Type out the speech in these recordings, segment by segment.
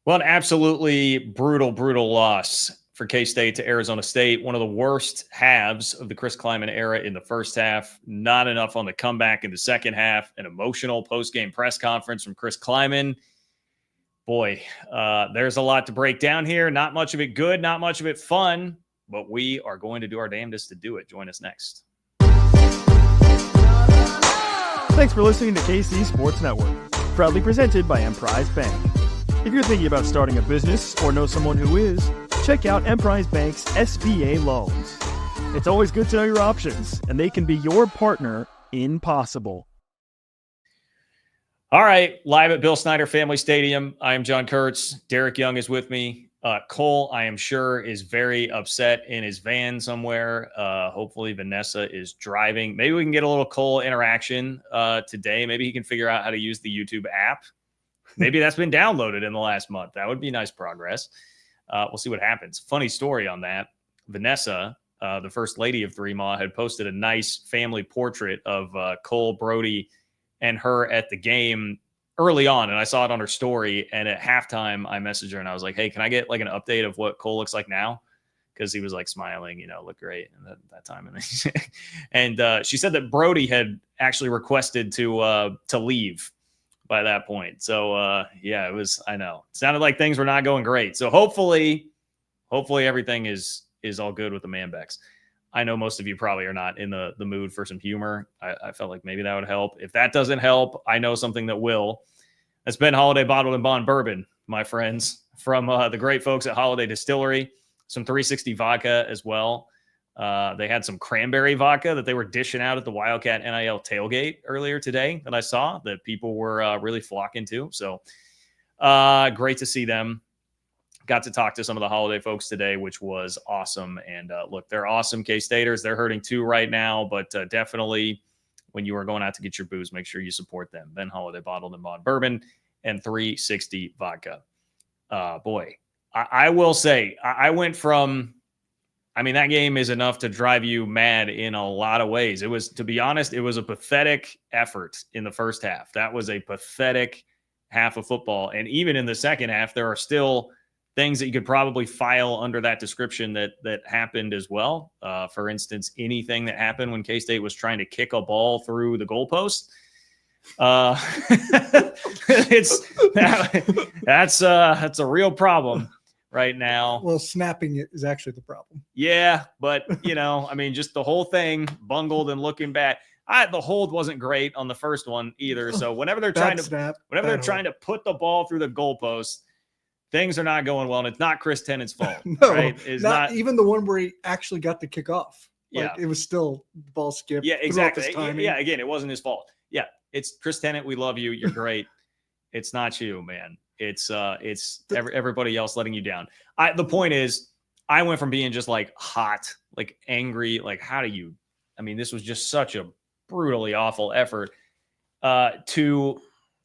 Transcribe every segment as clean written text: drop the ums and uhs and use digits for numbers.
Well, an absolutely brutal loss for K-State to Arizona State. One of the worst halves of the Chris Klieman era in the first half. Not enough on the comeback in the second half. An emotional post-game press conference from Chris Klieman. Boy, there's a lot to break down here. Not much of it good, not much of it fun, but we are going to do our damnedest to do it. Join us next. Thanks for listening to KC Sports Network, proudly presented by Emprise Bank. If you're thinking about starting a business or know someone who is, check out Emprise Bank's SBA loans. It's always good to know your options, and they can be your partner in possible. All right, live at Bill Snyder Family Stadium. I am John Kurtz. Derek Young is with me. Cole, I am sure, is very upset in his van somewhere. Hopefully Vanessa is driving. Maybe we can get a little Cole interaction today. Maybe he can figure out how to use the YouTube app. Maybe that's been downloaded in the last month. That would be nice progress. We'll see what happens. Funny story on that. Vanessa, the first lady of Three Ma, had posted a nice family portrait of Cole, Brody, and her at the game early on. And I saw it on her story. And at halftime, I messaged her and I was like, hey, can I get like an update of what Cole looks like now? Because he was like smiling, looked great at that time. And she said that Brody had actually requested to leave by that point. So yeah, I know. It sounded like things were not going great. So hopefully everything is all good with the Manbecks. I know most of you probably are not in the mood for some humor. I felt like maybe that would help. If that doesn't help, I know something that will. That's been Holiday Bottled and Bond Bourbon, my friends, from the great folks at Holiday Distillery. Some 360 vodka as well. They had some cranberry vodka that they were dishing out at the Wildcat NIL tailgate earlier today that I saw that people were really flocking to. So great to see them. Got to talk to some of the Holiday folks today, which was awesome. And look, they're awesome K-Staters. They're hurting too right now, but definitely when you are going out to get your booze, make sure you support them. Ben Holiday Bottled and Bond Bourbon and 360 vodka. Boy, I will say I went from, that game is enough to drive you mad in a lot of ways. It was, to be honest, it was a pathetic effort in the first half. That was a pathetic half of football. And even in the second half, there are still things that you could probably file under that description that happened as well. For instance, anything that happened when K-State was trying to kick a ball through the goalpost. That's a real problem right now. Well, snapping it is actually the problem. Yeah, but just the whole thing bungled and looking bad. The hold wasn't great on the first one either. So whenever they're trying to put the ball through the goalpost, things are not going well, and it's not Chris Tennant's fault. No, right? It's not even the one where he actually got the kick off. Yeah, it was still the ball skipped. Yeah, exactly. Yeah, again, it wasn't his fault. Yeah, it's Chris Tennant. We love you. You're great. It's not you, man. It's everybody else letting you down. The point is, I went from being just like hot, like angry, like how do you? This was just such a brutally awful effort. To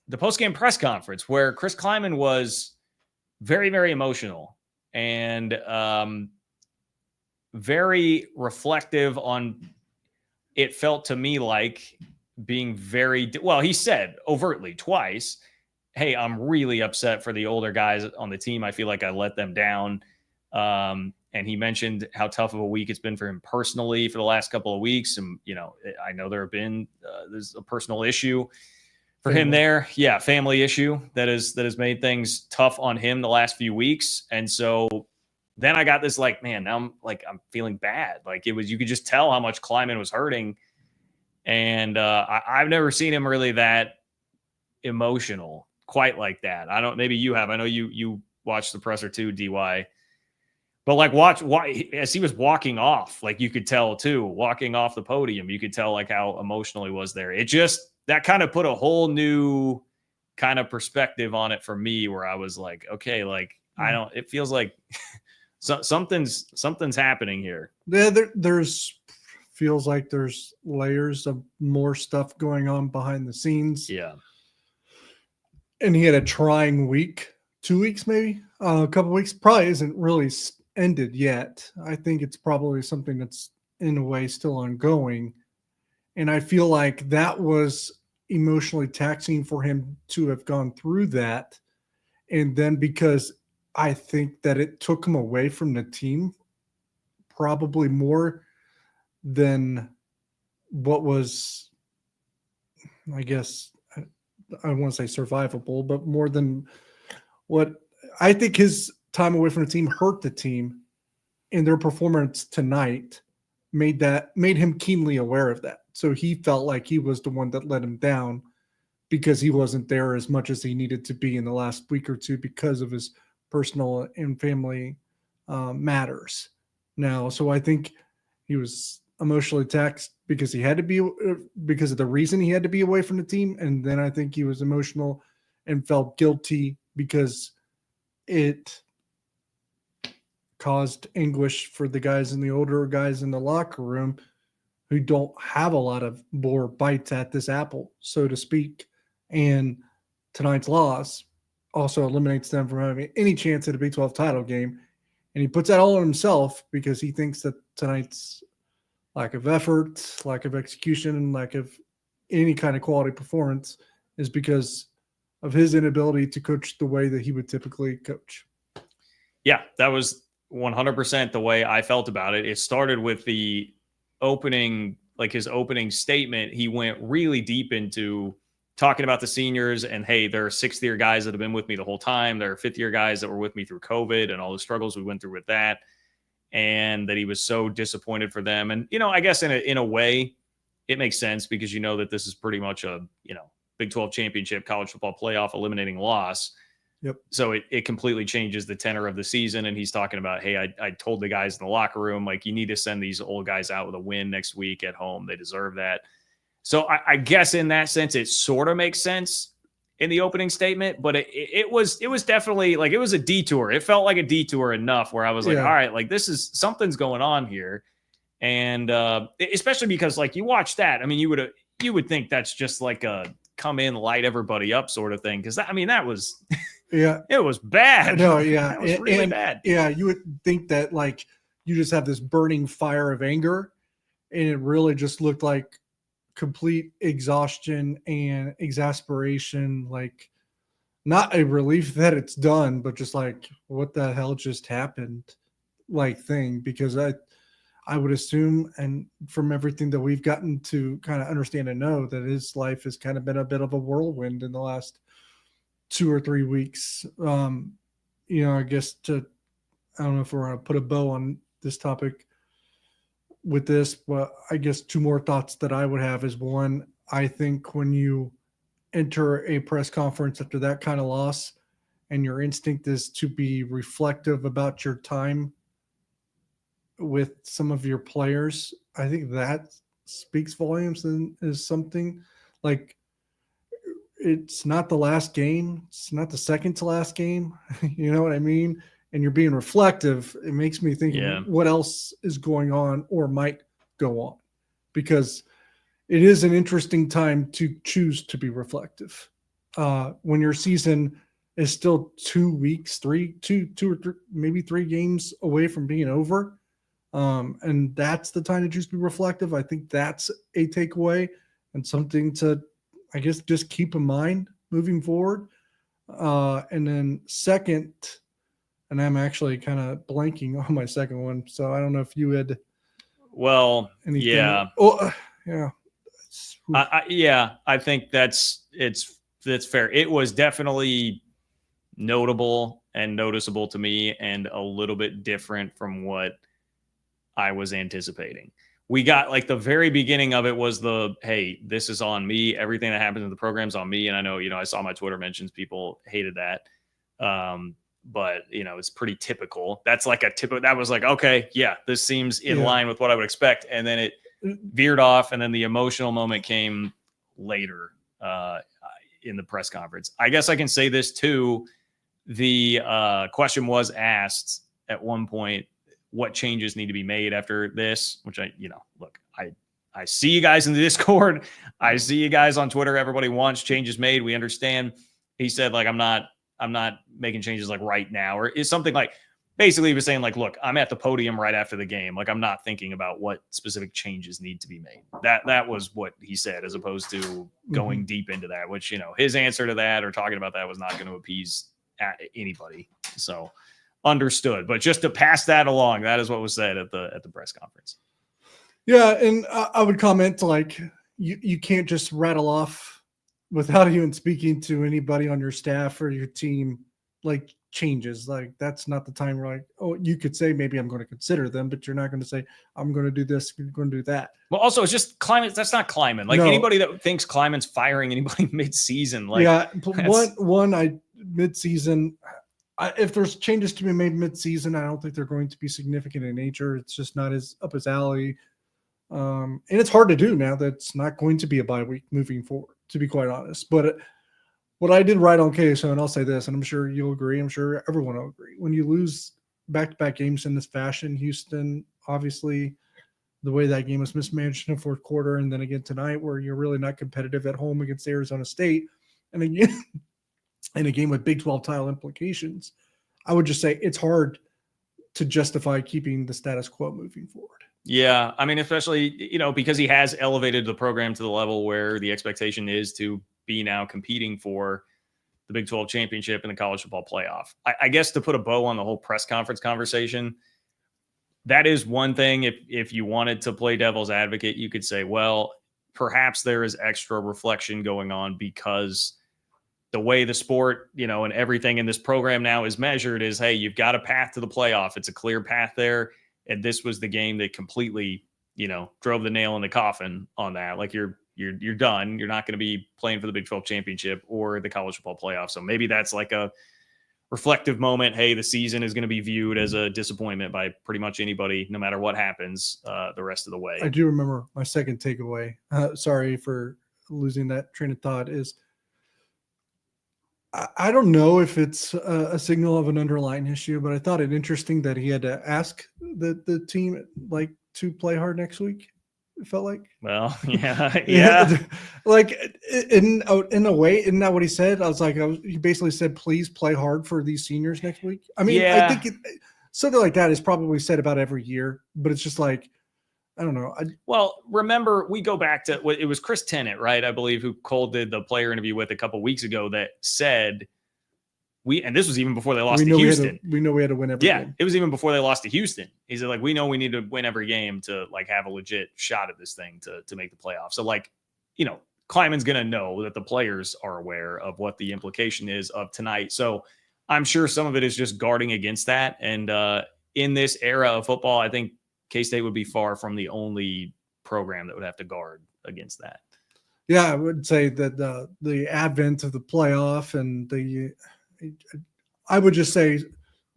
the post-game press conference where Chris Klieman was very, very emotional and very reflective on, it felt to me like being very, well, he said overtly twice, hey, I'm really upset for the older guys on the team. I feel like I let them down. And he mentioned how tough of a week it's been for him personally for the last couple of weeks. And, I know there's a personal issue for him there. Yeah. Family issue that has made things tough on him the last few weeks. And so then I got this now I'm feeling bad. You could just tell how much Klieman was hurting. And I've never seen him really that emotional quite like that. Maybe you have. I know you watched the presser too, DY. But watch as he was walking off, you could tell too, walking off the podium, you could tell how emotional he was there. It just, that kind of put a whole new kind of perspective on it for me, where I was like, okay, it feels like something's happening here. Yeah, feels like there's layers of more stuff going on behind the scenes. Yeah. And he had a trying week, 2 weeks, maybe a couple weeks, probably isn't really ended yet. I think it's probably something that's in a way still ongoing. And I feel like that was emotionally taxing for him to have gone through that. And then because I think that it took him away from the team probably more than what was, I guess, I want to say survivable, but more than what I think his time away from the team hurt the team, and their performance tonight made him keenly aware of that. So he felt like he was the one that let him down because he wasn't there as much as he needed to be in the last week or two because of his personal and family matters now. So I think he was emotionally taxed because he had to be, because of the reason he had to be away from the team. And then I think he was emotional and felt guilty because it caused anguish for the guys and the older guys in the locker room who don't have a lot of more bites at this apple, so to speak. And tonight's loss also eliminates them from having any chance at a Big 12 title game. And he puts that all on himself because he thinks that tonight's lack of effort, lack of execution, and lack of any kind of quality performance is because of his inability to coach the way that he would typically coach. Yeah, that was 100% the way I felt about it. It started with the opening, like his opening statement. He went really deep into talking about the seniors and, hey, there are sixth-year guys that have been with me the whole time. There are fifth-year guys that were with me through COVID and all the struggles we went through with that, and that he was so disappointed for them. And, you know, I guess in a way it makes sense because you know that this is pretty much a, you know, Big 12 championship, college football playoff eliminating loss. Yep. So it completely changes the tenor of the season. And he's talking about, hey, I told the guys in the locker room, like, you need to send these old guys out with a win next week at home. They deserve that. So I guess in that sense, it sort of makes sense in the opening statement, but it was definitely like, it was a detour. It felt like a detour enough where I was like, all right, like this is, something's going on here. And especially because like you watch that, I mean, you would think that's just like a come in, light everybody up sort of thing. Cause that was, yeah, it was bad. No, yeah. It was really bad. Yeah. You would think that like you just have this burning fire of anger, and it really just looked like complete exhaustion and exasperation, like not a relief that it's done, but just like what the hell just happened, like thing. Because I would assume, and from everything that we've gotten to kind of understand and know, that his life has kind of been a bit of a whirlwind in the last 2 or 3 weeks. You know, I guess I don't know if we're going to put a bow on this topic with this, but I guess 2 more thoughts that I would have is, one, I think when you enter a press conference after that kind of loss and your instinct is to be reflective about your time with some of your players, I think that speaks volumes and is something like, it's not the last game. It's not the second to last game. You know what I mean? And you're being reflective. It makes me think what else is going on or might go on, because it is an interesting time to choose to be reflective. When your season is still 2 weeks, two or three, maybe 3 games away from being over. And that's the time to choose to be reflective. I think that's a takeaway and something to, I guess, just keep in mind moving forward. And then second, and I'm actually kind of blanking on my second one, so I don't know if you had. Well, anything. yeah. Oh, yeah. I think that's fair. It was definitely notable and noticeable to me, and a little bit different from what I was anticipating. We got like the very beginning of it was hey, this is on me. Everything that happens in the program's on me. And I know, you know, I saw my Twitter mentions, people hated that. But you know, it's pretty typical. That's like that was like, okay, yeah, this seems in line with what I would expect. And then it veered off. And then the emotional moment came later in the press conference. I guess I can say this too. The question was asked at one point, what changes need to be made after this, which I see you guys in the Discord. I see you guys on Twitter. Everybody wants changes made. We understand. He said, like, I'm not making changes like right now, or is something like, basically he was saying like, look, I'm at the podium right after the game. Like, I'm not thinking about what specific changes need to be made. That was what he said, as opposed to going deep into that, which, you know, his answer to that or talking about that was not going to appease anybody. So understood. But just to pass that along, that is what was said at the press conference. Yeah, and I would comment like you can't just rattle off without even speaking to anybody on your staff or your team like changes. Like that's not the time where like, oh, you could say maybe I'm going to consider them, but you're not going to say I'm going to do this, you're going to do that. Well, also it's just Klieman. That's not Klieman. Like anybody that thinks Kleiman's firing anybody mid-season, like mid-season. If there's changes to be made mid-season, I don't think they're going to be significant in nature. It's just not as up his alley. And it's hard to do now that it's not going to be a bye week moving forward, to be quite honest. But what I did right on KSO, and I'll say this, and I'm sure you'll agree, I'm sure everyone will agree. When you lose back-to-back games in this fashion, Houston, obviously the way that game was mismanaged in the fourth quarter, and then again tonight where you're really not competitive at home against Arizona State, and again in a game with Big 12 title implications, I would just say it's hard to justify keeping the status quo moving forward. Yeah, I mean, especially, because he has elevated the program to the level where the expectation is to be now competing for the Big 12 championship and the college football playoff. I guess to put a bow on the whole press conference conversation, that is one thing. If you wanted to play devil's advocate, you could say, well, perhaps there is extra reflection going on because the way the sport, and everything in this program now is measured is, hey, you've got a path to the playoff. It's a clear path there. And this was the game that completely, drove the nail in the coffin on that. Like you're done. You're not going to be playing for the Big 12 championship or the college football playoff. So maybe that's like a reflective moment. Hey, the season is going to be viewed as a disappointment by pretty much anybody, no matter what happens the rest of the way. I do remember my second takeaway. Sorry for losing that train of thought is I don't know if it's a signal of an underlying issue, but I thought it interesting that he had to ask the team like to play hard next week. It felt like. Well, yeah. Like in a way, isn't that what he said? I was like, he basically said, please play hard for these seniors next week. I mean, I think something like that is probably said about every year, but it's just like, I don't know. Well, remember, we go back to it was Chris Tennant, right? I believe who Cole did the player interview with a couple of weeks ago that said and this was even before they lost to Houston. We know we had to win every game. It was even before they lost to Houston. He said, like, we know we need to win every game to like have a legit shot at this thing to make the playoffs. So like, Klieman's going to know that the players are aware of what the implication is of tonight. So I'm sure some of it is just guarding against that. And in this era of football, I think K-State would be far from the only program that would have to guard against that. Yeah, I would say that the advent of the playoff and I would just say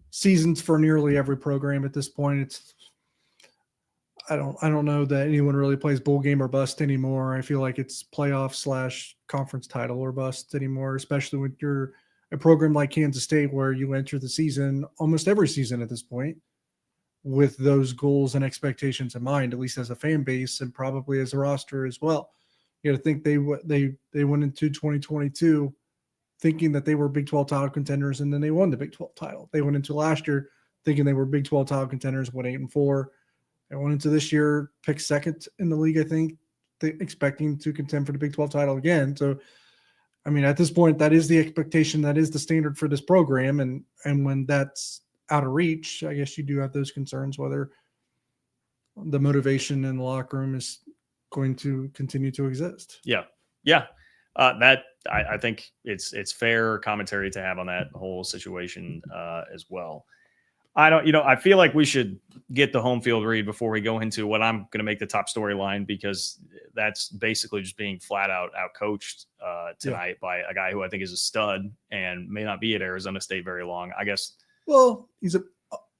seasons for nearly every program at this point. I don't know that anyone really plays bowl game or bust anymore. I feel like it's playoff / conference title or bust anymore, especially when you're a program like Kansas State where you enter the season almost every season at this point with those goals and expectations in mind, at least as a fan base and probably as a roster as well. You got to think they went into 2022 thinking that they were Big 12 title contenders, and then they won the Big 12 title. They went into last year thinking they were Big 12 title contenders, went 8-4. They went into this year, picked second in the league, I think, expecting to contend for the Big 12 title again. So, I mean, at this point, that is the expectation. That is the standard for this program. And when that's out of reach, I guess you do have those concerns whether the motivation in the locker room is going to continue to exist. Yeah. That I think it's fair commentary to have on that whole situation as well. I feel like we should get the home field read before we go into what I'm going to make the top storyline, because that's basically just being flat out coached tonight by a guy who I think is a stud and may not be at Arizona State very long, I guess. Well, he's an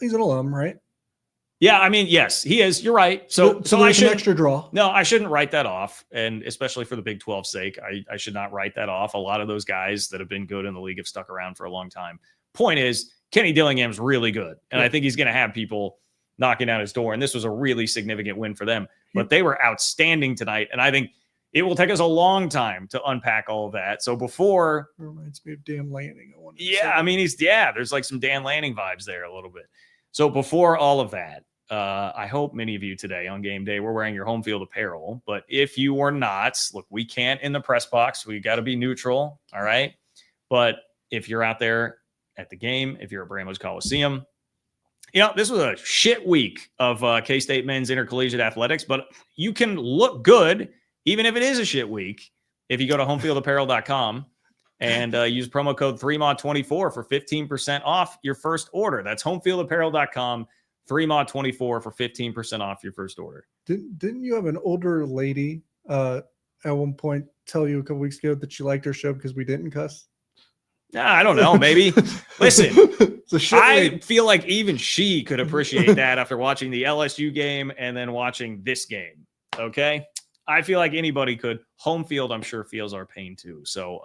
alum, right? Yeah, I mean, yes, he is. You're right. So I should extra draw. No, I shouldn't write that off, and especially for the Big 12's sake, I should not write that off. A lot of those guys that have been good in the league have stuck around for a long time. Point is, Kenny Dillingham's really good, and I think he's going to have people knocking down his door. And this was a really significant win for them. But they were outstanding tonight, and I think it will take us a long time to unpack all of that. So before, it reminds me of Dan Lanning. I mean, there's like some Dan Lanning vibes there a little bit. So before all of that, I hope many of you today on game day were wearing your home field apparel. But if you are not, look, we can't in the press box. We got to be neutral. All right. But if you're out there at the game if you're at Bramlage Coliseum. This was a shit week of K-State men's intercollegiate athletics, but you can look good even if it is a shit week if you go to homefieldapparel.com and use promo code 3MOD24 for 15% off your first order. That's homefieldapparel.com, 3MOD24 for 15% off your first order. Didn't you have an older lady at one point tell you a couple weeks ago that you liked her show because we didn't cuss? I don't know. Maybe. Listen, I feel like even she could appreciate that after watching the LSU game and then watching this game. Okay. I feel like anybody could. Home field, I'm sure, feels our pain too. So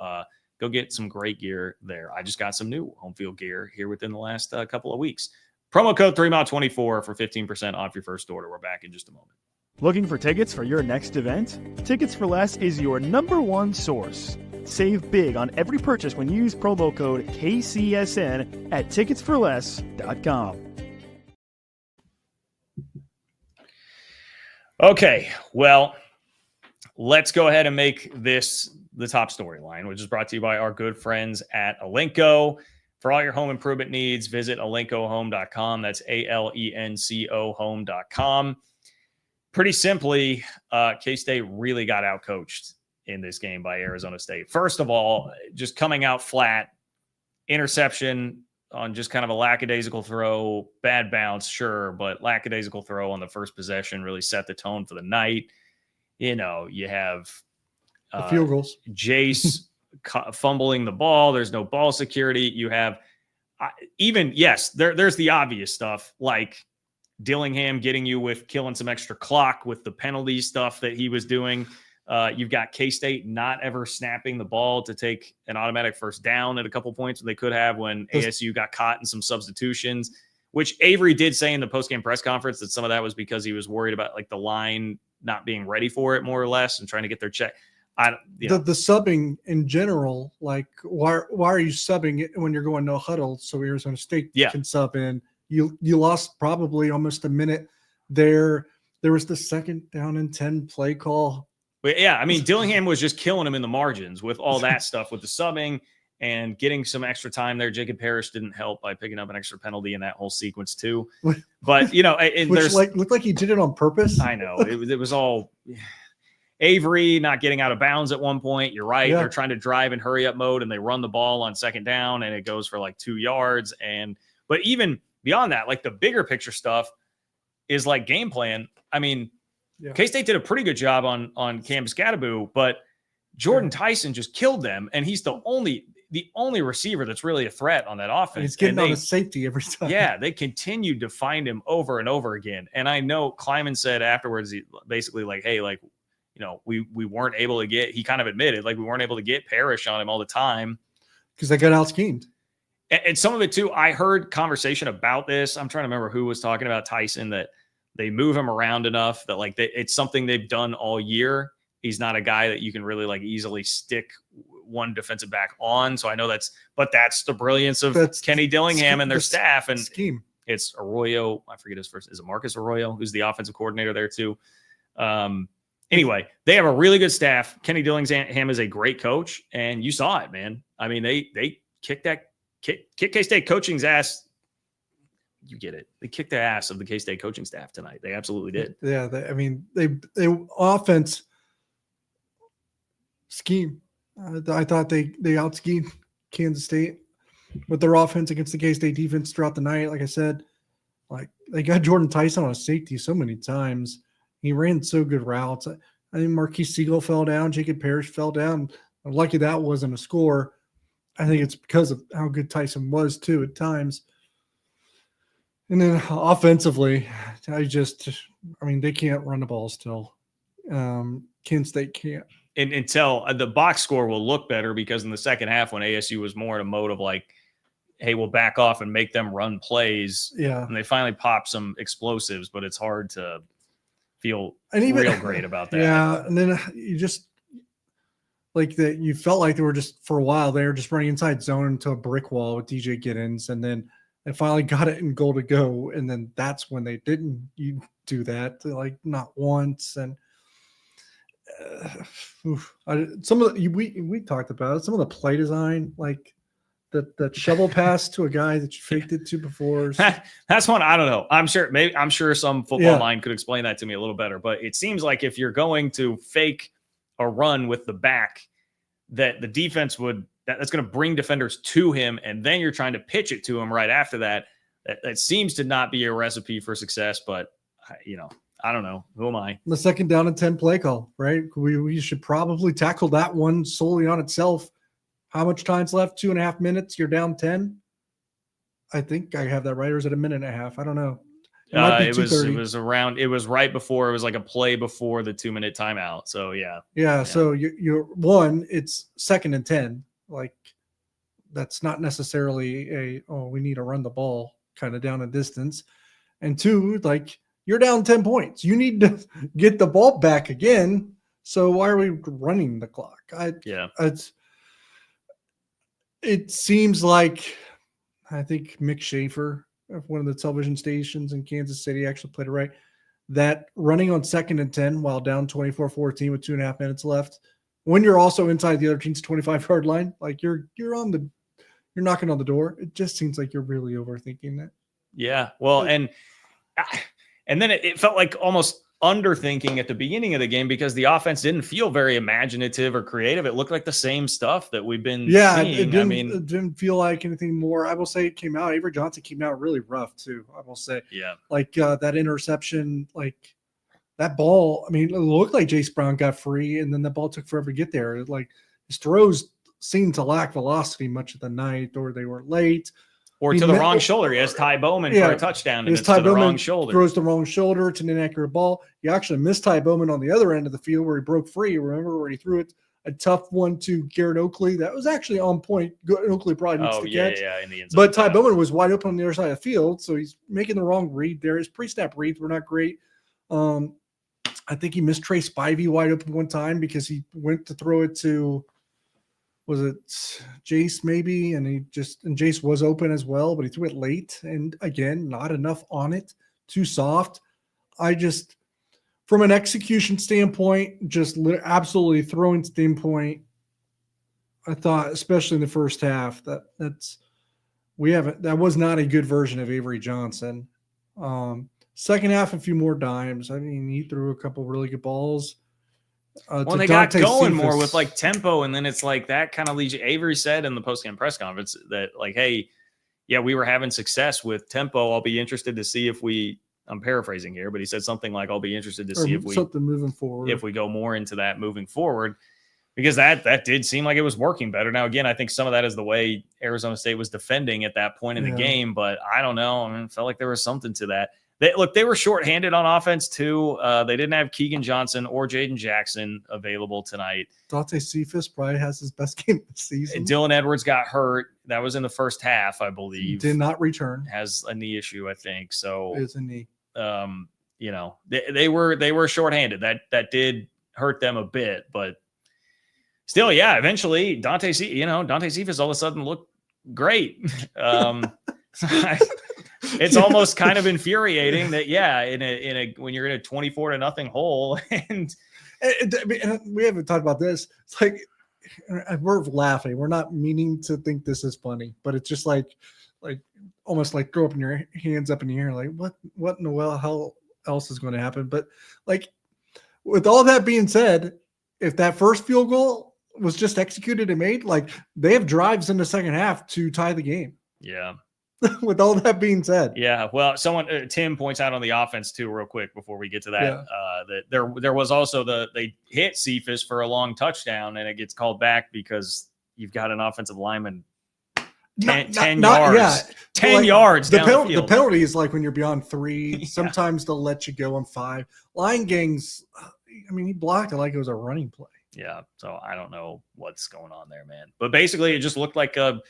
go get some great gear there. I just got some new home field gear here within the last couple of weeks. Promo code 3MOD24 for 15% off your first order. We're back in just a moment. Looking for tickets for your next event? Tickets for Less is your #1 source. Save big on every purchase when you use promo code KCSN at ticketsforless.com. Okay, well, let's go ahead and make this the top storyline, which is brought to you by our good friends at Alenco. For all your home improvement needs, visit alencohome.com. That's ALENCO home.com. Pretty simply, K-State really got outcoached in this game by Arizona State. First of all, just coming out flat, interception on just kind of a lackadaisical throw, bad bounce, sure, but lackadaisical throw on the first possession really set the tone for the night. You have field goals. Jace fumbling the ball. There's no ball security. You have there's the obvious stuff like Dillingham getting you with killing some extra clock with the penalty stuff that he was doing. You've got K-State not ever snapping the ball to take an automatic first down at a couple points they could have when ASU got caught in some substitutions, which Avery did say in the postgame press conference that some of that was because he was worried about like the line not being ready for it more or less and trying to get their check. The subbing in general, like why are you subbing it when you're going no huddle so Arizona State can sub in? You lost probably almost a minute there. There was the 2nd down and 10 play call. But yeah, I mean, Dillingham was just killing him in the margins with all that stuff, with the subbing and getting some extra time there. Jacob Parrish didn't help by picking up an extra penalty in that whole sequence too. But, there's looked like he did it on purpose. I know. It was all Avery not getting out of bounds at one point. You're right. Yeah. They're trying to drive in hurry up mode and they run the ball on 2nd down and it goes for like 2 yards. But even beyond that, like the bigger picture stuff is like game plan. I mean, K-State did a pretty good job on Cam Scattaboo, but Jordan Tyson just killed them, and he's the only receiver that's really a threat on that offense. And he's getting on a safety every time. Yeah, they continued to find him over and over again. And I know Klieman said afterwards, he basically like, hey, like, we weren't able to get – he kind of admitted, like, we weren't able to get Parrish on him all the time. Because they got out-schemed. And some of it, too, I heard conversation about this. I'm trying to remember who was talking about Tyson, that they move him around enough that like it's something they've done all year. He's not a guy that you can really like easily stick one defensive back on. So I know that's the brilliance of Kenny Dillingham and their staff and scheme. It's Arroyo. I forget his first. Is it Marcus Arroyo, who's the offensive coordinator there too? Anyway, they have a really good staff. Kenny Dillingham is a great coach, and you saw it, man. I mean, they kicked K-State coaching's ass. You get it. They kicked the ass of the K-State coaching staff tonight. They absolutely did. Yeah. They offense scheme. I thought they out-schemed Kansas State with their offense against the K-State defense throughout the night. Like I said, like they got Jordan Tyson on a safety so many times. He ran so good routes. I think Marquise Siegel fell down. Jacob Parrish fell down. I'm lucky that wasn't a score. I think it's because of how good Tyson was too at times. And then offensively, they can't run the ball still. Kansas State can't. And until the box score will look better because in the second half when ASU was more in a mode of like, hey, we'll back off and make them run plays. Yeah. And they finally popped some explosives, but it's hard to feel real great about that. Yeah. And then you just like that, you felt like they were just for a while, they were just running inside zone into a brick wall with DJ Giddens. And then they finally got it in goal to go. And then that's when they didn't do that, like not once. And some of the, we talked about it, some of the play design, like That shovel pass to a guy that you faked it to before. That's one I don't know. I'm sure some football mind could explain that to me a little better. But it seems like if you're going to fake a run with the back, that the defense that's going to bring defenders to him, and then you're trying to pitch it to him right after that. That seems to not be a recipe for success. But I don't know. Who am I? The 2nd down and 10 play call, right? We should probably tackle that one solely on itself. How much time's left? 2.5 minutes. You're down 10. I think I have that right. Or is it 1.5 minutes? I don't know. It was around. It was right before. It was like a play before the 2-minute timeout. So yeah. So you're one. It's 2nd and 10. Like that's not necessarily we need to run the ball kind of down a distance. And 2, like you're down 10 points. You need to get the ball back again. So why are we running the clock? It seems like, I think Mick Schaefer of one of the television stations in Kansas City actually played it right, that running on 2nd and 10 while down 24-14 with 2.5 minutes left, when you're also inside the other team's 25-yard line, like you're knocking on the door. It just seems like you're really overthinking that. Yeah. Well, and then it felt like almost underthinking at the beginning of the game because the offense didn't feel very imaginative or creative. It looked like the same stuff that we've been seeing. It didn't feel like anything more. I will say it came out. Avery Johnson came out really rough too. I will say, like that interception, like that ball. I mean, it looked like Jace Brown got free, and then the ball took forever to get there. Like his throws seemed to lack velocity much of the night, or they were late. Or to the wrong shoulder. He has Ty Bowman for a touchdown, and it's to the wrong shoulder. Throws the wrong shoulder. It's an inaccurate ball. You actually missed Ty Bowman on the other end of the field where he broke free. Remember where he threw it? A tough one to Garrett Oakley. That was actually on point. Oakley probably needs to catch. In the end zone. But Ty Bowman was wide open on the other side of the field, so he's making the wrong read there. His pre-snap reads were not great. I think he missed Trey Spivey wide open one time because he went to throw it to – was it Jace maybe? And Jace was open as well, but he threw it late. And again, not enough on it, too soft. From an execution standpoint, just absolutely throwing standpoint, I thought, especially in the first half, that was not a good version of Avery Johnson. Second half, a few more dimes. I mean, he threw a couple really good balls. They got going more with like tempo, and then it's like that kind of leads you. Avery said in the post-game press conference that like, hey, yeah, we were having success with tempo. I'll be interested to see if I'm paraphrasing here, but he said something like, I'll be interested to see if something moving forward, if we go more into that moving forward, because that did seem like it was working better. Now, again, I think some of that is the way Arizona State was defending at that point in the game, but I don't know. I mean, it felt like there was something to that. They were shorthanded on offense too. They didn't have Keegan Johnson or Jaden Jackson available tonight. Dante Cephas probably has his best game this season. Dylan Edwards got hurt. That was in the first half, I believe. Did not return. Has a knee issue, I think. So it's a knee. They were shorthanded. That did hurt them a bit, but still, yeah. Eventually, Dante Cephas all of a sudden looked great. It's almost kind of infuriating that, when you're in a 24-0 hole, and we haven't talked about this. It's like we're laughing. We're not meaning to think this is funny, but it's just like almost like throw up in your hands up in the air, like what in the hell else is going to happen? But like with all that being said, if that first field goal was just executed and made, like they have drives in the second half to tie the game. Yeah. With all that being said, well, Tim points out on the offense too, real quick before we get to that, that there was also they hit Cephas for a long touchdown, and it gets called back because you've got an offensive lineman 10 yards, 10 yards down the field. The penalty is like when you're beyond 3. Sometimes they'll let you go on 5. Line gangs, I mean, he blocked it like it was a running play. Yeah, so I don't know what's going on there, man. But basically, it just looked like a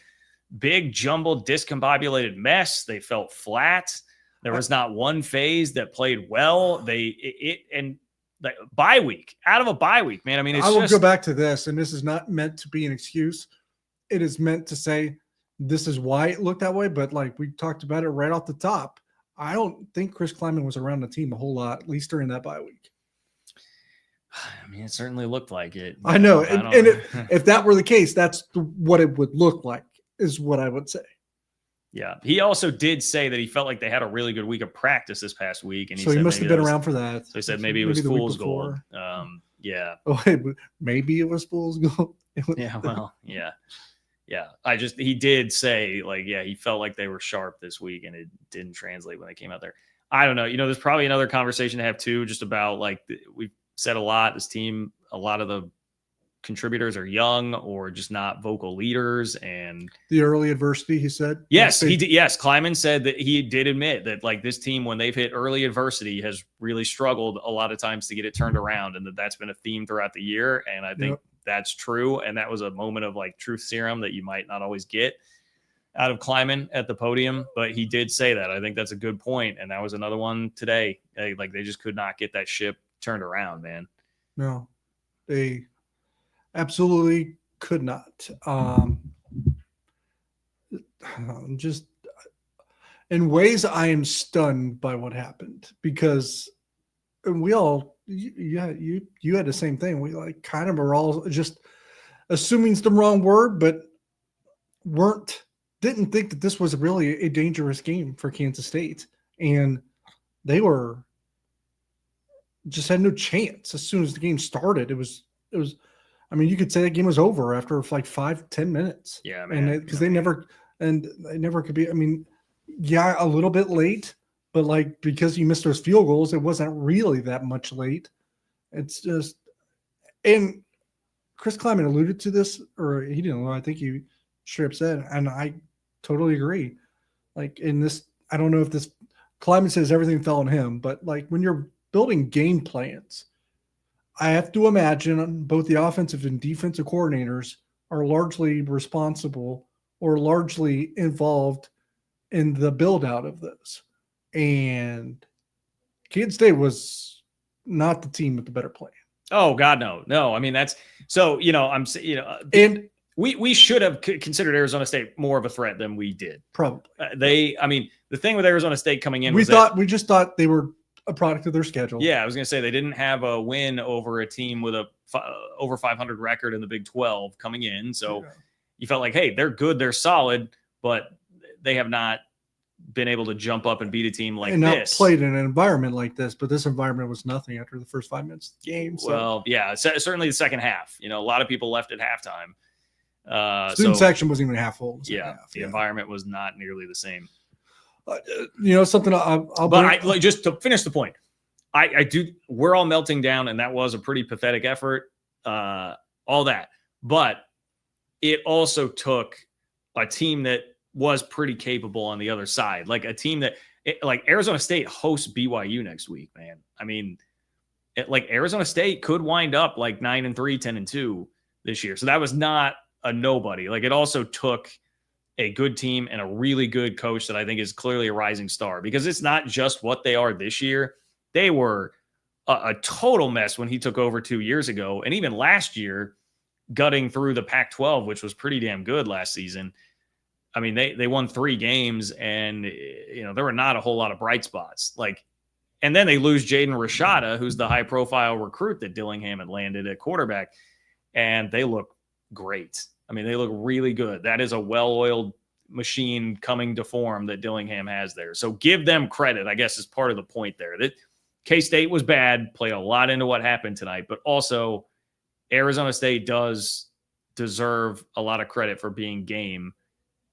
big, jumbled, discombobulated mess. They felt flat. There was not one phase that played well. Bye week, out of a bye week, man. I mean, I will go back to this, and this is not meant to be an excuse. It is meant to say this is why it looked that way. But like we talked about it right off the top, I don't think Chris Klieman was around the team a whole lot, at least during that bye week. I mean, it certainly looked like it. I know. If that were the case, that's what it would look like. is what I would say. Yeah. He also did say that he felt like they had a really good week of practice this past week. And he must have been around for that. So he said maybe it was fool's gold. Yeah. Oh, maybe it was fool's gold. Yeah. Well, yeah. Yeah. He did say, like, yeah, he felt like they were sharp this week and it didn't translate when they came out there. I don't know. There's probably another conversation to have too, just about, like, we've said a lot, this team, a lot of the contributors are young or just not vocal leaders, and the early adversity, he said. Yes, he did. Yes, Klieman said that he did admit that, like, this team, when they've hit early adversity, has really struggled a lot of times to get it turned around, and that's been a theme throughout the year. And I think that's true. And that was a moment of, like, truth serum that you might not always get out of Klieman at the podium, but he did say that. I think that's a good point, and that was another one today. Like, they just could not get that ship turned around, man. No, they absolutely could not. Just in ways I am stunned by what happened, because we all, you had the same thing. We, like, kind of are all just assuming it's the wrong word, but didn't think that this was really a dangerous game for Kansas State. And they just had no chance. As soon as the game started, it was, I mean, you could say that game was over after like 5-10 minutes. Yeah, man. And because they never could be, I mean, yeah, a little bit late, but, like, because you missed those field goals, it wasn't really that much late. It's just, and Chris Klieman alluded to this, or he didn't know, I think he straight up said, and I totally agree. Like, in this, I don't know if this, Klieman says everything fell on him, but, like, when you're building game plans, I have to imagine both the offensive and defensive coordinators are largely responsible or largely involved in the build out of this. And Kansas State was not the team with the better plan. Oh God, no. I mean, that's so, and we should have considered Arizona State more of a threat than we did. Probably. The thing with Arizona State coming in, we just thought they were a product of their schedule. Yeah, I was going to say they didn't have a win over a team with a over 500 record in the Big 12 coming in. So you felt like, hey, they're good, they're solid, but they have not been able to jump up and beat a team like this. Played in an environment like this, but this environment was nothing after the first 5 minutes of the game. So. Well, yeah, certainly the second half. A lot of people left at halftime. Student section wasn't even half full. The environment was not nearly the same. Something just to finish the point, we're all melting down, and that was a pretty pathetic effort, all that, but it also took a team that was pretty capable on the other side, like a team that, like, Arizona State hosts BYU next week, man. I mean, Arizona State could wind up like 9-3, 10-2 this year. So that was not a nobody. Like, it also took a good team and a really good coach that I think is clearly a rising star, because it's not just what they are this year. They were a total mess when he took over 2 years ago. And even last year, gutting through the Pac-12, which was pretty damn good last season. I mean, they won 3 games, and, there were not a whole lot of bright spots. Like, and then they lose Jaden Rashada, who's the high profile recruit that Dillingham had landed at quarterback. And they look great. I mean, they look really good. That is a well-oiled machine coming to form that Dillingham has there. So give them credit, I guess, is part of the point there. That K-State was bad, played a lot into what happened tonight, but also Arizona State does deserve a lot of credit for being game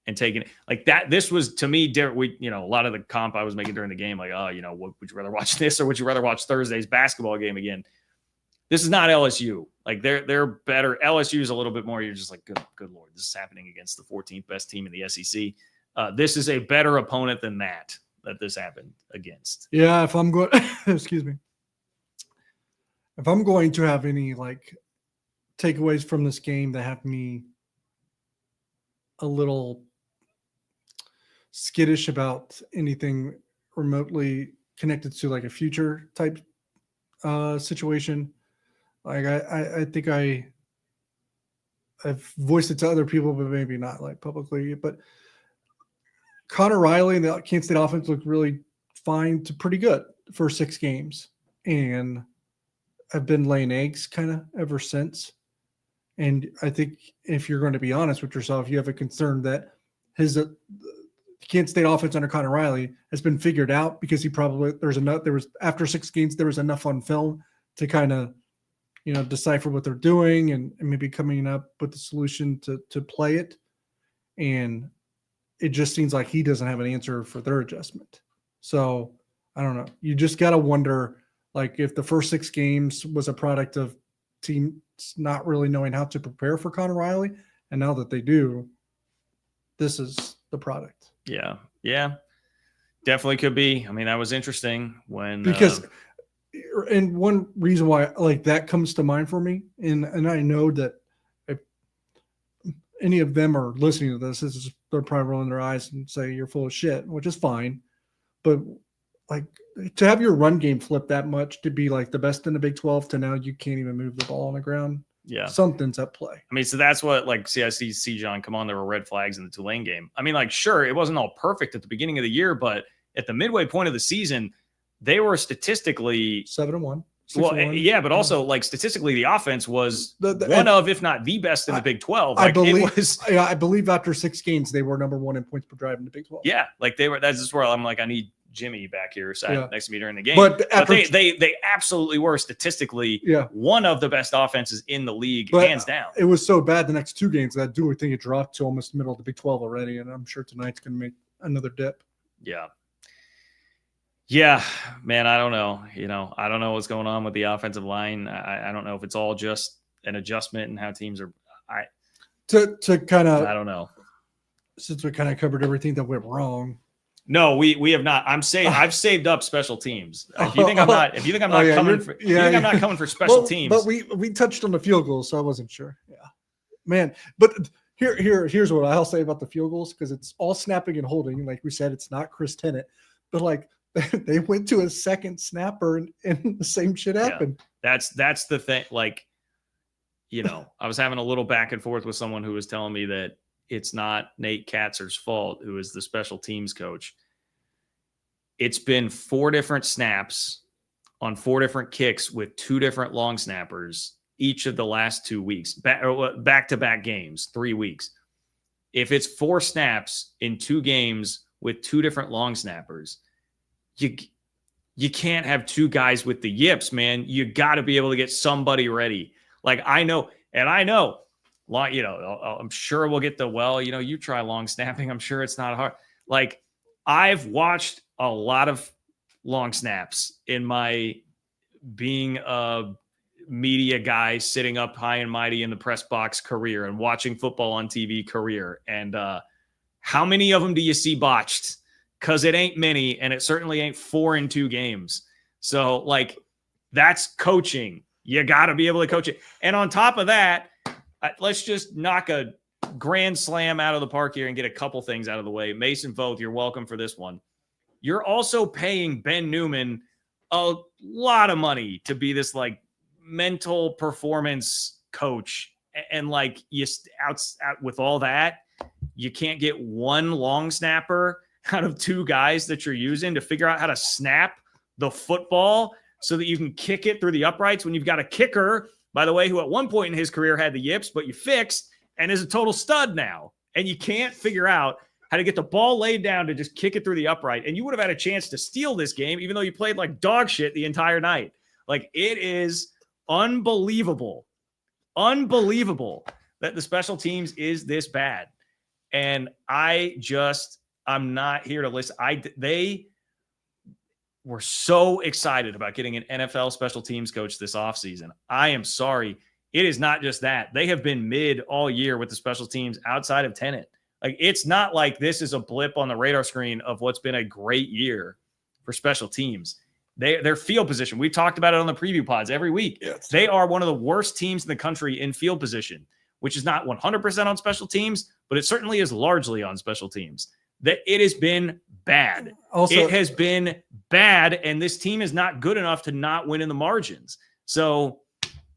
and taking it like that. This was, to me, Derek, a lot of the comp I was making during the game, like, what would you rather watch this, or would you rather watch Thursday's basketball game again? This is not LSU. Like, they're better. LSU is a little bit more. You're just like, good Lord, this is happening against the 14th best team in the SEC. This is a better opponent than that this happened against. Yeah, if I'm going, excuse me, if I'm going to have any, like, takeaways from this game that have me a little skittish about anything remotely connected to, like, a future type situation. Like, I think I've voiced it to other people, but maybe not, like, publicly. But Connor Riley and the Kansas State offense looked really fine to pretty good for 6 games, and I've been laying eggs kind of ever since. And I think if you're going to be honest with yourself, you have a concern that his Kansas State offense under Connor Riley has been figured out because after 6 games, there was enough on film to kind of, decipher what they're doing and maybe coming up with the solution to play it. And it just seems like he doesn't have an answer for their adjustment. So I don't know. You just got to wonder, like, if the first 6 games was a product of teams not really knowing how to prepare for Connor Riley. And now that they do, this is the product. Yeah. Yeah. Definitely could be. I mean, that was interesting because and one reason why like that comes to mind for me, and I know that if any of them are listening to this, they're probably rolling their eyes and say you're full of shit, which is fine. But like, to have your run game flip that much to be like the best in the Big 12 to now you can't even move the ball on the ground. Yeah. Something's at play. I mean, so that's what, like, see John, come on, there were red flags in the Tulane game. I mean, like, sure, it wasn't all perfect at the beginning of the year, but at the midway point of the season, they were statistically 7-1. Well, yeah, but also like statistically, the offense was one of, if not the best in the Big 12. Like, I believe after 6 games, they were number 1 in points per drive in the Big 12. Yeah, like they were. That's just where I'm like, I need Jimmy back here next to me during the game. But they absolutely were statistically one of the best offenses in the league, hands down. It was so bad the next 2 games that I do think it dropped to almost the middle of the Big 12 already, and I'm sure tonight's going to make another dip. Yeah. Yeah, man, I don't know. I don't know what's going on with the offensive line. I don't know if it's all just an adjustment and how teams are. To kind of, I don't know. Since we kind of covered everything that went wrong. No, we have not. I've saved up special teams. If you think I'm not coming for special teams. But we touched on the field goals, so I wasn't sure. Yeah, man. But here's what I'll say about the field goals, because it's all snapping and holding. Like we said, it's not Chris Tennant, but like. They went to a second snapper and the same shit happened. Yeah, that's the thing. Like, I was having a little back and forth with someone who was telling me that it's not Nate Katzer's fault, who is the special teams coach. It's been 4 different snaps on 4 different kicks with 2 different long snappers each of the last 2 weeks, back-to-back games, 3 weeks. If it's 4 snaps in 2 games with 2 different long snappers, you can't have 2 guys with the yips, man. You got to be able to get somebody ready. Like, I know, I'm sure we'll get you try long snapping. I'm sure it's not hard. Like, I've watched a lot of long snaps in my being a media guy sitting up high and mighty in the press box career and watching football on TV career. And how many of them do you see botched? Because it ain't many, and it certainly ain't 4 in 2 games. So, like, that's coaching. You got to be able to coach it. And on top of that, let's just knock a grand slam out of the park here and get a couple things out of the way. Mason Voth, you're welcome for this one. You're also paying Ben Newman a lot of money to be this, like, mental performance coach. And like, out with all that, you can't get 1 long snapper out of 2 guys that you're using to figure out how to snap the football so that you can kick it through the uprights when you've got a kicker, by the way, who at one point in his career had the yips, but you fixed and is a total stud now. And you can't figure out how to get the ball laid down to just kick it through the upright. And you would have had a chance to steal this game, even though you played like dog shit the entire night. Like, it is unbelievable that the special teams is this bad. And I'm not here to listen. They were so excited about getting an NFL special teams coach this offseason. I am sorry. It is not just that. They have been mid all year with the special teams outside of Tennant. Like, it's not like this is a blip on the radar screen of what's been a great year for special teams. Their field position, we talked about it on the preview pods every week. Yes. They are one of the worst teams in the country in field position, which is not 100% on special teams, but it certainly is largely on special teams. That it has been bad. It has been bad, and this team is not good enough to not win in the margins. So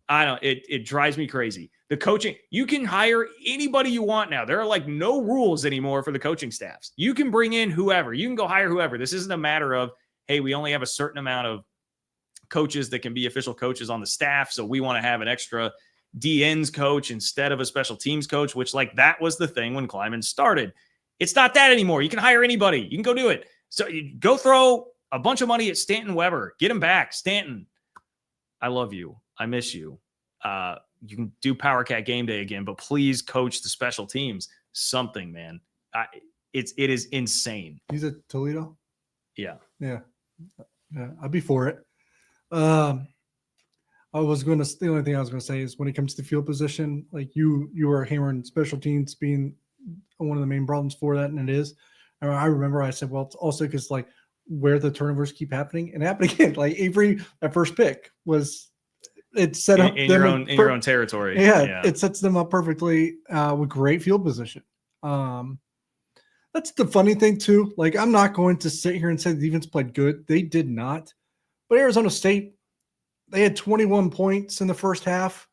it drives me crazy. The coaching, you can hire anybody you want now. There are like no rules anymore for the coaching staffs. You can bring in whoever. You can go hire whoever. This isn't a matter of, hey, we only have a certain amount of coaches that can be official coaches on the staff, so we want to have an extra DNs coach instead of a special teams coach, which, like, that was the thing when Klieman started. It's not that anymore. You can hire anybody. You can go do it. So you go throw a bunch of money at Stanton Weber. Get him back. Stanton, I love you. I miss you. You can do Power Cat game day again, but please coach the special teams. Something, man. It is insane. He's at Toledo? Yeah. I'd be for it. The only thing I was going to say is when it comes to field position, like you are hammering special teams being one of the main problems for that, and it is. And I remember I said, well, it's also because like where the turnovers keep happening and happening again. Like Avery, that first pick it set up in your own territory. Yeah, it sets them up perfectly with great field position. That's the funny thing too. Like I'm not going to sit here and say the defense played good. They did not. But Arizona State, they had 21 points in the first half.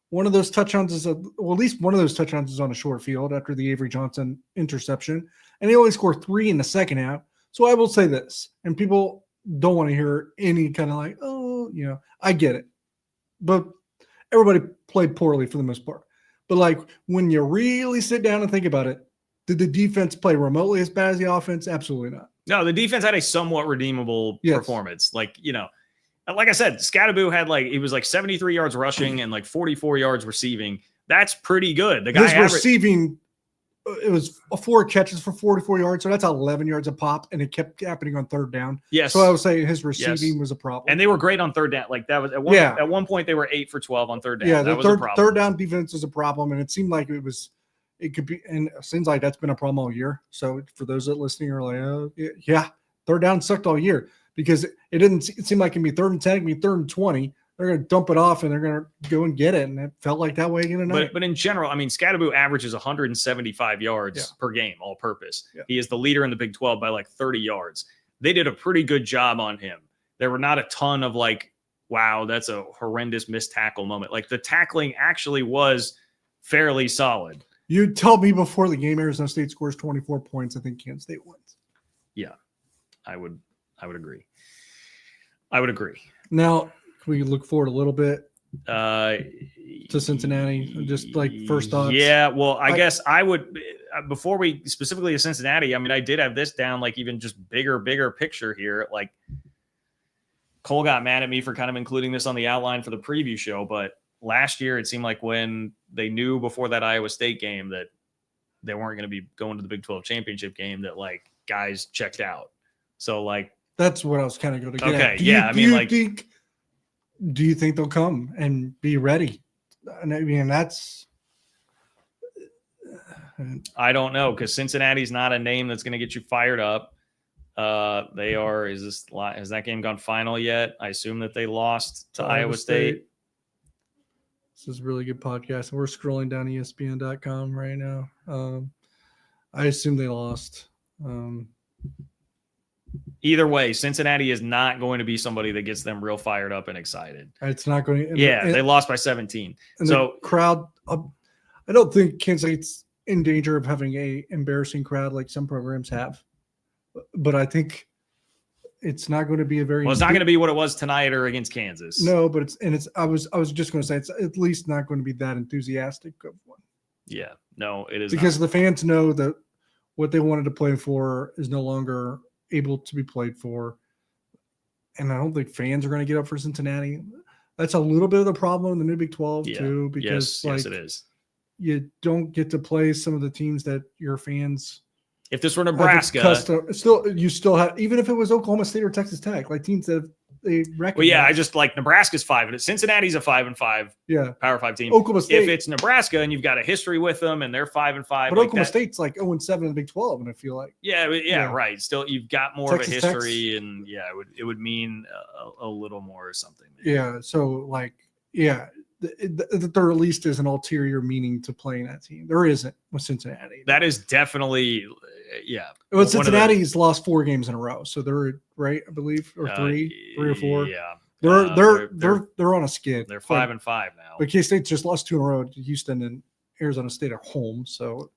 One of those touchdowns at least one of those touchdowns is on a short field after the Avery Johnson interception. And they only scored 3 in the second half. So I will say this, and people don't want to hear any kind of like, I get it. But everybody played poorly for the most part. But like when you really sit down and think about it, did the defense play remotely as bad as the offense? Absolutely not. No, the defense had a somewhat redeemable performance. Like, like I said, Scattaboo had it was 73 yards rushing and 44 yards receiving. That's pretty good. The guy receiving, it was 4 catches for 44 yards. So that's 11 yards a pop. And it kept happening on third down. Yes. So I would say his receiving was a problem. And they were great on third down. Like that was at one point they were 8 for 12 on third down. Yeah. That was a problem. Third down defense is a problem. And it seemed like it could be, and it seems like that's been a problem all year. So for those that are listening are like, oh, yeah, third down sucked all year because it seemed like it can be 3rd and 10, it can be 3rd and 20. They're going to dump it off and they're going to go and get it. And it felt like that way again tonight. But in general, I mean, Scattaboo averages 175 yards per game, all purpose. Yeah. He is the leader in the Big 12 by 30 yards. They did a pretty good job on him. There were not a ton of wow, that's a horrendous missed tackle moment. The tackling actually was fairly solid. You tell me before the game Arizona State scores 24 points, I think Kansas State wins. Yeah, I would agree. I would agree. Now, can we look forward a little bit to Cincinnati? Just first thoughts. Yeah, well, I guess I would before we specifically to Cincinnati. I mean, I did have this down even just bigger picture here. Cole got mad at me for kind of including this on the outline for the preview show, but last year, it seemed like when they knew before that Iowa State game that they weren't going to be going to the Big 12 championship game, that guys checked out. So that's what I was kind of going to get at. Do you think they'll come and be ready? And I mean, I don't know because Cincinnati's not a name that's going to get you fired up. They are. Has that game gone final yet? I assume that they lost to Iowa State. This is a really good podcast. We're scrolling down ESPN.com right now. I assume they lost. Either way, Cincinnati is not going to be somebody that gets them real fired up and excited. It's not going to. They lost by 17. And so the crowd, I don't think Kansas State's in danger of having a embarrassing crowd like some programs have. But I think it's not going to be a very. Well, it's not going to be what it was tonight or against Kansas. No, but I was just going to say it's at least not going to be that enthusiastic of one. Yeah, no, it is because the fans know that what they wanted to play for is no longer able to be played for, and I don't think fans are going to get up for Cincinnati. That's a little bit of the problem in the new Big 12 too, because yes, it is. You don't get to play some of the teams that your fans. If this were Nebraska, you still have, even if it was Oklahoma State or Texas Tech, teams that they recognize. Well, yeah, I just Nebraska's 5, and Cincinnati's a 5-5, Power 5 team. Oklahoma State. If it's Nebraska and you've got a history with them and they're 5-5, but Oklahoma State's 0-7 in the Big 12, and I feel like. Yeah, right. Still, you've got more Texas of a history, and it would mean a little more or something. Yeah. So there at least is an ulterior meaning to playing that team. There isn't with Cincinnati. That is definitely, Well, Cincinnati's lost 4 games in a row, so they're right, I believe, or 3 or 4. Yeah, they're on a skid. They're 5-5 now. But K-State just lost 2 in a row to Houston and Arizona State at home. So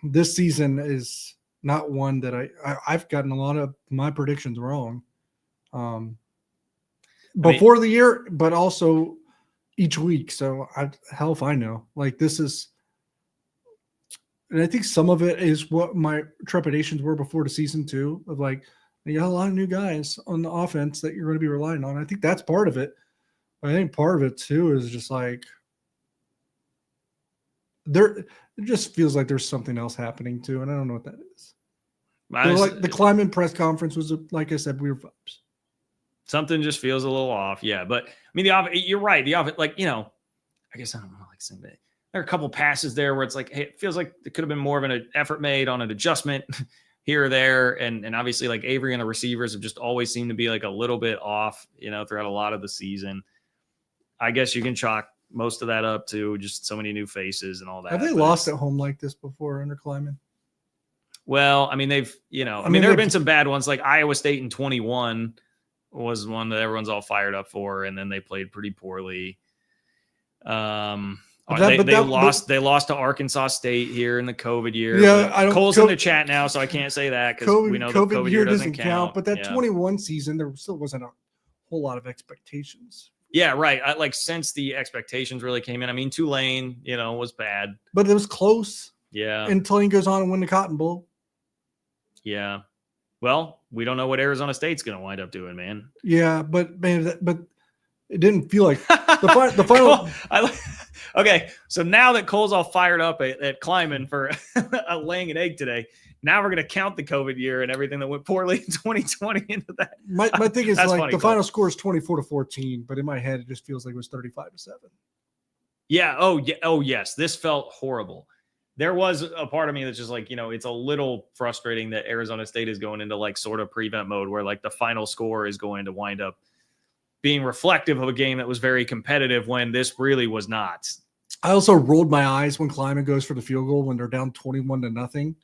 this season is not one that I've gotten a lot of my predictions wrong. Before the year, but also each week. So hell if I know. This is And I think some of it is what my trepidations were before the season too, of like, you got a lot of new guys on the offense that you're going to be relying on. I think that's part of it. I think part of it too is just like it just feels like there's something else happening too, and I don't know what that is. Like the Klieman press conference was, like I said, weird vibes. Something just feels a little off, yeah. But I mean, you're right. The offense, like, you know, I guess I don't know, like saying that there are a couple passes there where it's like, hey, it feels like it could have been more of an effort made on an adjustment here or there, and obviously like Avery and the receivers have just always seemed to be like a little bit off, you know, throughout a lot of the season. I guess you can chalk most of that up to just so many new faces and all that. Have they lost at home like this before under Klieman? Well, I mean, they've, you know, I mean, there have been some bad ones, like Iowa State in 21 was one that everyone's all fired up for, and then they played pretty poorly. They lost to Arkansas State here in the COVID year. Yeah, Cole's in the chat now, so I can't say that because we know the COVID year doesn't count. But that 21 season, there still wasn't a whole lot of expectations. Yeah, right. Since the expectations really came in, I mean, Tulane, you know, was bad. But it was close. Yeah. Until he goes on and win the Cotton Bowl. Yeah. Well, we don't know what Arizona State's going to wind up doing, man. Yeah, but man, but it didn't feel like the final. Okay, so now that Cole's all fired up at Klieman for laying an egg today, now we're going to count the COVID year and everything that went poorly in 2020 into that. My thing is, like, the final score is 24-14, but in my head it just feels like it was 35-7. Yeah. Oh, yes. This felt horrible. There was a part of me that's just like, you know, it's a little frustrating that Arizona State is going into like sort of prevent mode where like the final score is going to wind up being reflective of a game that was very competitive when this really was not. I also rolled my eyes when Klieman goes for the field goal when they're down 21-0.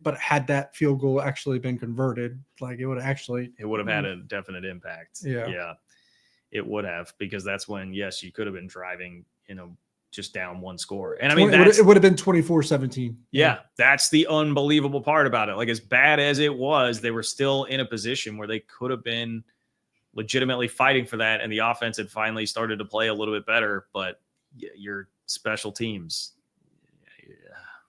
But had that field goal actually been converted, like it would have had a definite impact. Yeah, it would have, because that's when, yes, you could have been driving, you know, just down one score. And I mean, it would have been 24-17. Yeah, that's the unbelievable part about it. Like, as bad as it was, they were still in a position where they could have been legitimately fighting for that. And the offense had finally started to play a little bit better, but your special teams.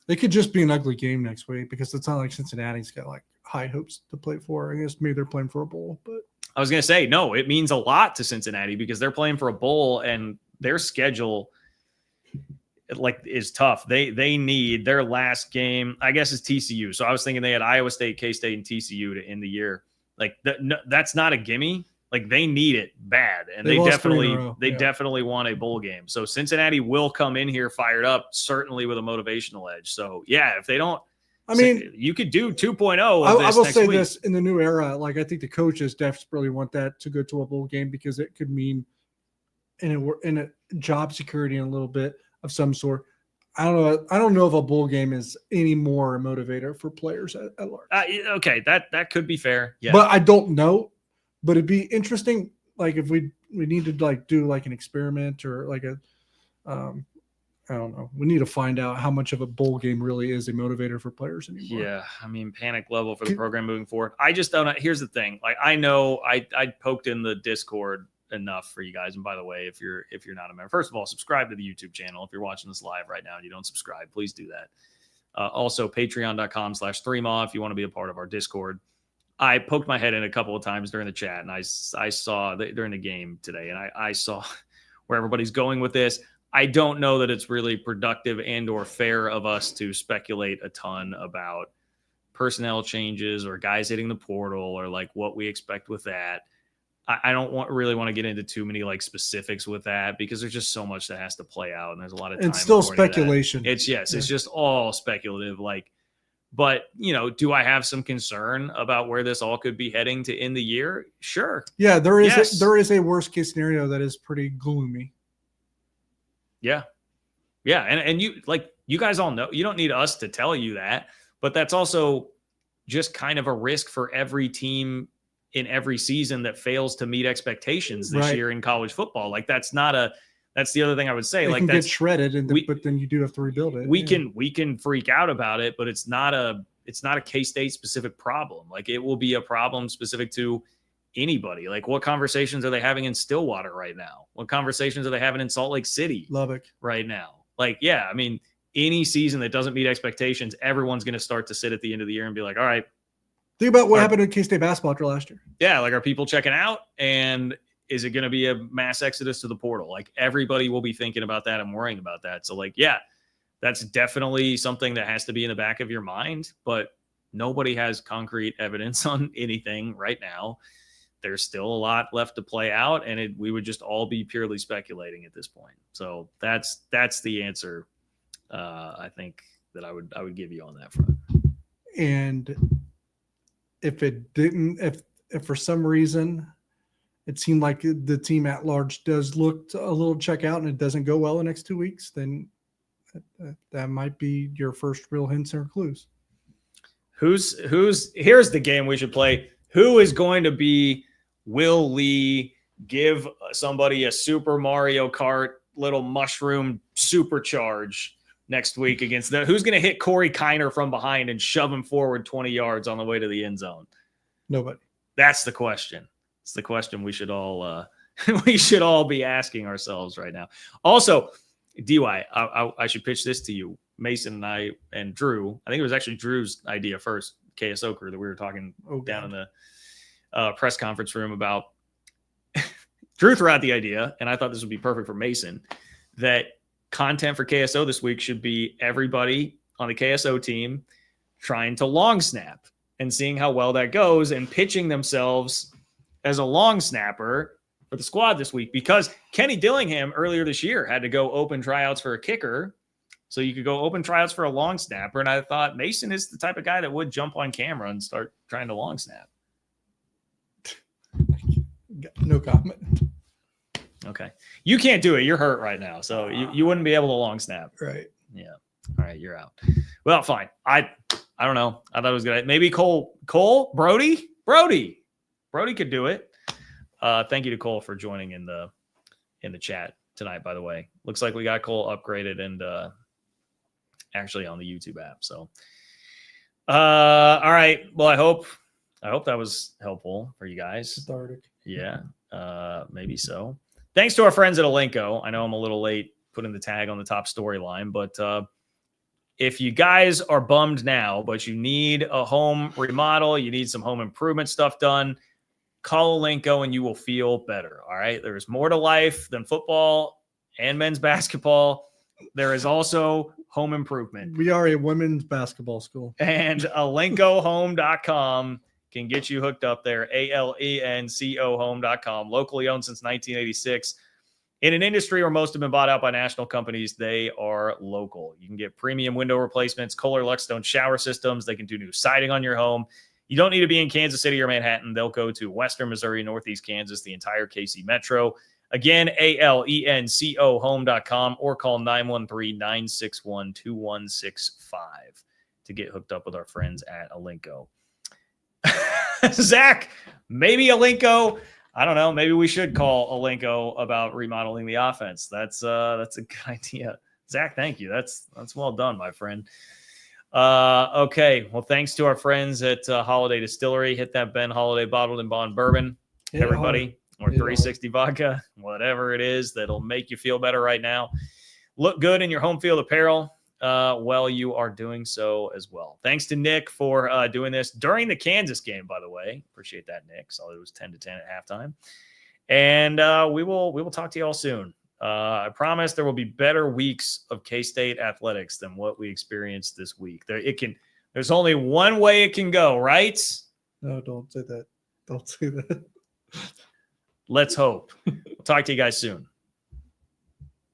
It could just be an ugly game next week because it's not like Cincinnati's got like high hopes to play for. I guess maybe they're playing for a bowl, but I was going to say, no, it means a lot to Cincinnati because they're playing for a bowl and their schedule is tough. They need their last game, I guess, is TCU. So I was thinking they had Iowa State, K-State, and TCU to end the year. Like that's not a gimme. Like, they need it bad, and they definitely want a bowl game. So Cincinnati will come in here fired up, certainly with a motivational edge. So yeah, if they don't, I mean, you could do 2.0. I will say this in the new era. Like, I think the coaches desperately want that to go to a bowl game because it could mean in a job security and a little bit of some sort. I don't know if a bowl game is any more a motivator for players at large. Okay, that could be fair. Yeah, but I don't know. But it'd be interesting, like, if we need to like do like an experiment or like I don't know. We need to find out how much of a bowl game really is a motivator for players anymore. Yeah, I mean, panic level for the program moving forward. I just don't know. Here's the thing. Like, I know I poked in the Discord enough for you guys. And by the way, if you're not a member, first of all, subscribe to the YouTube channel. If you're watching this live right now and you don't subscribe, please do that. Also, patreon.com/3maw if you want to be a part of our Discord. I poked my head in a couple of times during the chat, and I saw during the game today, and I saw where everybody's going with this. I don't know that it's really productive and or fair of us to speculate a ton about personnel changes or guys hitting the portal or like what we expect with that. I don't really want to get into too many like specifics with that because there's just so much that has to play out, and there's a lot of time. It's still speculation. It's just all speculative. Like, but, you know, do I have some concern about where this all could be heading to end the year? Sure. Yeah, there is a worst case scenario that is pretty gloomy. Yeah. Yeah. And you guys all know, you don't need us to tell you that, but that's also just kind of a risk for every team in every season that fails to meet expectations this year in college football. Like, that's the other thing I would say. It like, can get shredded, but then you do have to rebuild it. We can freak out about it, but it's not a K-State specific problem. Like, it will be a problem specific to anybody. Like, what conversations are they having in Stillwater right now? What conversations are they having in Salt Lake City, Lubbock right now? Like, yeah, I mean, any season that doesn't meet expectations, everyone's going to start to sit at the end of the year and be like, all right. Think about what happened in K-State basketball after last year. Yeah, like, are people checking out? And is it going to be a mass exodus to the portal? Like, everybody will be thinking about that and worrying about that. So, like, yeah, that's definitely something that has to be in the back of your mind, but nobody has concrete evidence on anything right now. There's still a lot left to play out, and we would just all be purely speculating at this point. So that's the answer, I think, that I would give you on that front. And if it didn't, if for some reason it seemed like the team at large does look a little check out and it doesn't go well the next 2 weeks, then that might be your first real hints or clues. Here's the game we should play. Who is going to be Will Lee give somebody a Super Mario Kart little mushroom supercharge next week against them? Who's going to hit Corey Kiner from behind and shove him forward 20 yards on the way to the end zone? Nobody. That's the question. It's the question we should all be asking ourselves right now. Also, DY, I should pitch this to you. Mason and I and Drew. I think it was actually Drew's idea first, KSO crew, that we were talking down in the press conference room about. Drew threw out the idea, and I thought this would be perfect for Mason, that content for KSO this week should be everybody on the KSO team trying to long snap and seeing how well that goes and pitching themselves as a long snapper for the squad this week, because Kenny Dillingham earlier this year had to go open tryouts for a kicker. So you could go open tryouts for a long snapper. And I thought Mason is the type of guy that would jump on camera and start trying to long snap. No comment. Okay. You can't do it. You're hurt right now. So you wouldn't be able to long snap. Right. Yeah. All right. You're out. Well, fine. I don't know. I thought it was good. Maybe Brody could do it. Thank you to Cole for joining in the chat tonight, by the way. Looks like we got Cole upgraded and actually on the YouTube app. So all right. Well, I hope that was helpful for you guys. Cathartic. Yeah. Maybe so. Thanks to our friends at Alinco. I know I'm a little late putting the tag on the top storyline, but if you guys are bummed now, but you need a home remodel, you need some home improvement stuff done, call Alinco and you will feel better. All right. There's more to life than football and men's basketball. There is also home improvement. We are a women's basketball school. And alencohome.com can get you hooked up there. ALENCO home.com. Locally owned since 1986. In an industry where most have been bought out by national companies, they are local. You can get premium window replacements, Kohler Luxstone shower systems. They can do new siding on your home. You don't need to be in Kansas City or Manhattan. They'll go to Western Missouri, Northeast Kansas, the entire KC Metro. Again, ALENCO home.com or call 913-961-2165 to get hooked up with our friends at Alinco. Zach, maybe Alinco. I don't know. Maybe we should call Alinco about remodeling the offense. That's a good idea. Zach, thank you. That's well done, my friend. Okay. Well, thanks to our friends at Holiday Distillery. Hit that Ben Holiday bottled and bond bourbon, everybody, or 360 vodka, whatever it is that'll make you feel better right now. Look good in your home field apparel. Well, you are doing so as well. Thanks to Nick for doing this during the Kansas game, by the way. Appreciate that, Nick. So it was 10-10 at halftime. And we will talk to you all soon. I promise there will be better weeks of K-State athletics than what we experienced this week. There's only one way it can go, right? No, don't say that. Don't say that. Let's hope. We'll talk to you guys soon.